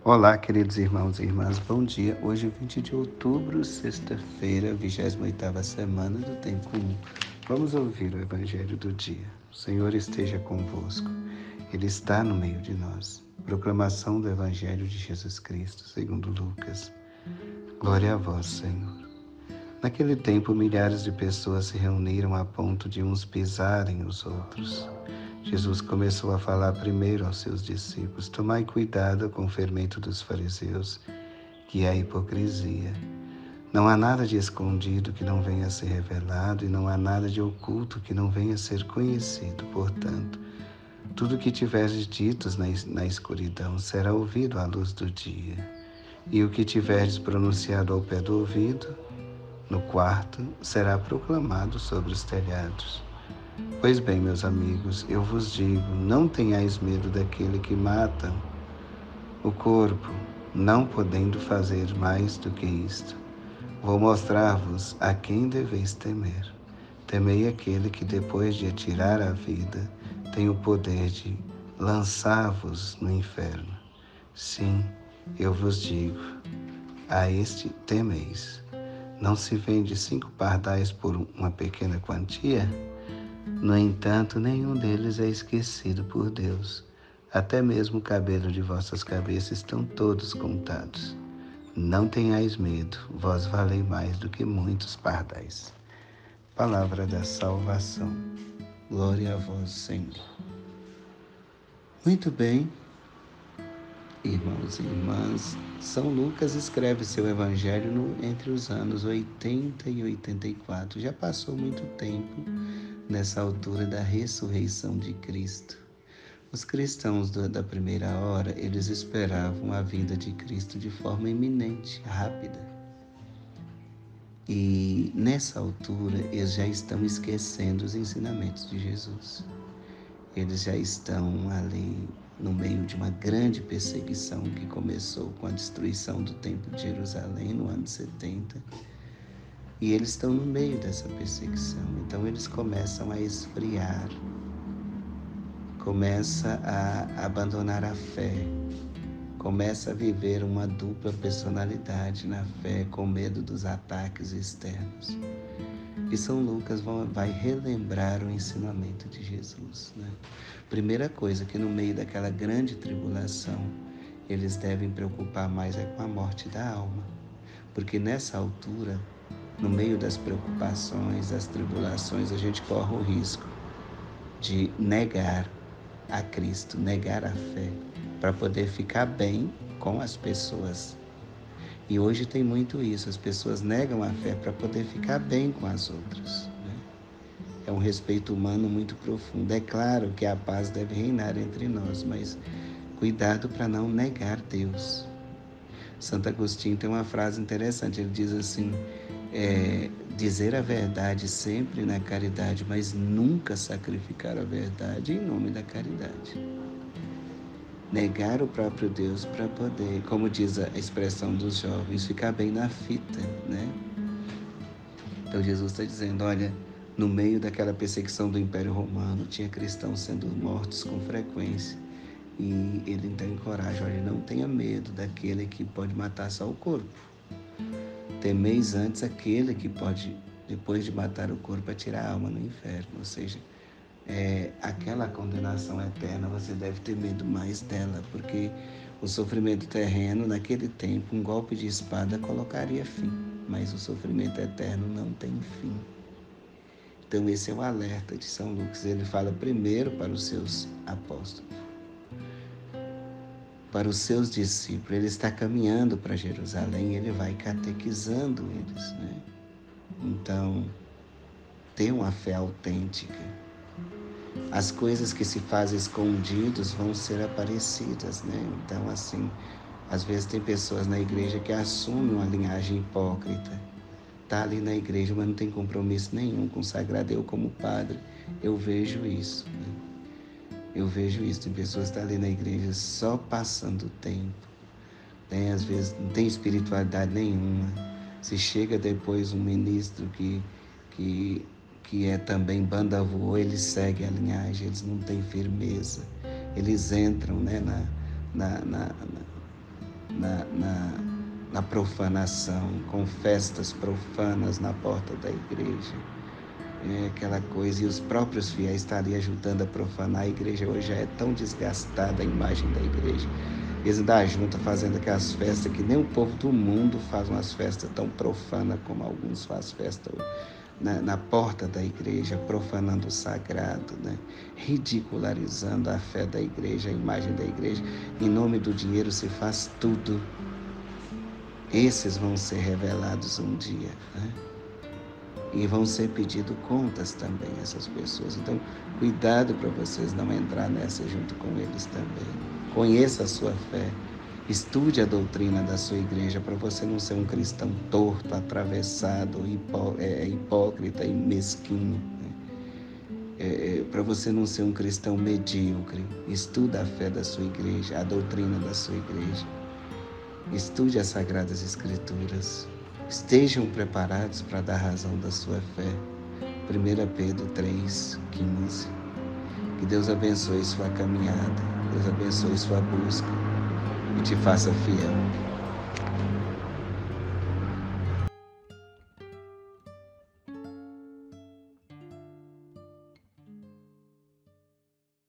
Olá, queridos irmãos e irmãs, bom dia. Hoje, 20 de outubro, sexta-feira, 28ª semana do Tempo Comum. Vamos ouvir o Evangelho do dia. O Senhor esteja convosco. Ele está no meio de nós. Proclamação do Evangelho de Jesus Cristo, segundo Lucas. Glória a vós, Senhor. Naquele tempo, milhares de pessoas se reuniram a ponto de uns pisarem os outros. Jesus começou a falar primeiro aos seus discípulos: tomai cuidado com o fermento dos fariseus, que é a hipocrisia. Não há nada de escondido que não venha a ser revelado, e não há nada de oculto que não venha a ser conhecido. Portanto, tudo que tiveres dito na escuridão será ouvido à luz do dia, e o que tiveres pronunciado ao pé do ouvido, no quarto, será proclamado sobre os telhados. Pois bem, meus amigos, eu vos digo, não tenhais medo daquele que mata o corpo, não podendo fazer mais do que isto. Vou mostrar-vos a quem deveis temer. Temei aquele que, depois de tirar a vida, tem o poder de lançar-vos no inferno. Sim, eu vos digo, a este temeis. Não se vende 5 pardais por uma pequena quantia? No entanto, nenhum deles é esquecido por Deus. Até mesmo o cabelo de vossas cabeças estão todos contados. Não tenhais medo, vós valei mais do que muitos pardais. Palavra da salvação. Glória a vós, Senhor. Muito bem, irmãos e irmãs, São Lucas escreve seu evangelho entre os anos 80 e 84. Já passou muito tempo nessa altura da ressurreição de Cristo. Os cristãos da primeira hora, eles esperavam a vinda de Cristo de forma iminente, rápida. E nessa altura, eles já estão esquecendo os ensinamentos de Jesus. Eles já estão ali no meio de uma grande perseguição que começou com a destruição do Templo de Jerusalém no ano 70. E eles estão no meio dessa perseguição. Então eles começam a esfriar, começa a abandonar a fé, começa a viver uma dupla personalidade na fé, com medo dos ataques externos. E São Lucas vai relembrar o ensinamento de Jesus, né? Primeira coisa, que no meio daquela grande tribulação, eles devem preocupar mais é com a morte da alma. Porque nessa altura, no meio das preocupações, das tribulações, a gente corre o risco de negar a Cristo, negar a fé, para poder ficar bem com as pessoas. E hoje tem muito isso, as pessoas negam a fé para poder ficar bem com as outras, né? É um respeito humano muito profundo. É claro que a paz deve reinar entre nós, mas cuidado para não negar Deus. Santo Agostinho tem uma frase interessante, ele diz assim: dizer a verdade sempre na caridade, mas nunca sacrificar a verdade em nome da caridade. Negar o próprio Deus para poder, como diz a expressão dos jovens, ficar bem na fita, né? Então Jesus está dizendo, olha, no meio daquela perseguição do Império Romano, tinha cristãos sendo mortos com frequência. E ele então encoraja, olha, não tenha medo daquele que pode matar só o corpo. Temeis antes aquele que pode, depois de matar o corpo, atirar a alma no inferno. Ou seja, aquela condenação eterna, você deve ter medo mais dela, porque o sofrimento terreno, naquele tempo, um golpe de espada colocaria fim, mas o sofrimento eterno não tem fim. Então esse é o alerta de São Lucas. Ele fala primeiro para os seus apóstolos, para os seus discípulos. Ele está caminhando para Jerusalém, ele vai catequizando eles, né? Então, ter uma fé autêntica. As coisas que se fazem escondidos vão ser aparecidas, né? Então, assim, às vezes tem pessoas na igreja que assumem uma linhagem hipócrita. Está ali na igreja, mas não tem compromisso nenhum com o sagrado. Eu, como padre, eu vejo isso, né? Eu vejo isso. Tem pessoas que estão ali na igreja só passando o tempo. Às vezes não tem espiritualidade nenhuma. Se chega depois um ministro que é também banda voou, eles seguem a linhagem, eles não têm firmeza. Eles entram, né, na profanação, com festas profanas na porta da igreja. É aquela coisa, e os próprios fiéis estariam ajudando a profanar. A igreja hoje já é tão desgastada, a imagem da igreja. Eles ainda juntam fazendo aquelas festas que nem o povo do mundo faz umas festas tão profanas como alguns fazem festa na porta da igreja, profanando o sagrado, né? Ridicularizando a fé da igreja, a imagem da igreja. Em nome do dinheiro se faz tudo. Esses vão ser revelados um dia, né? E vão ser pedido contas também, essas pessoas. Então, cuidado para vocês não entrar nessa junto com eles também. Conheça a sua fé. Estude a doutrina da sua igreja para você não ser um cristão torto, atravessado, hipócrita e mesquinho. Para você não ser um cristão medíocre. Estude a fé da sua igreja, a doutrina da sua igreja. Estude as Sagradas Escrituras. Estejam preparados para dar razão da sua fé. 1 Pedro 3,15. Que Deus abençoe sua caminhada, Deus abençoe sua busca e te faça fiel.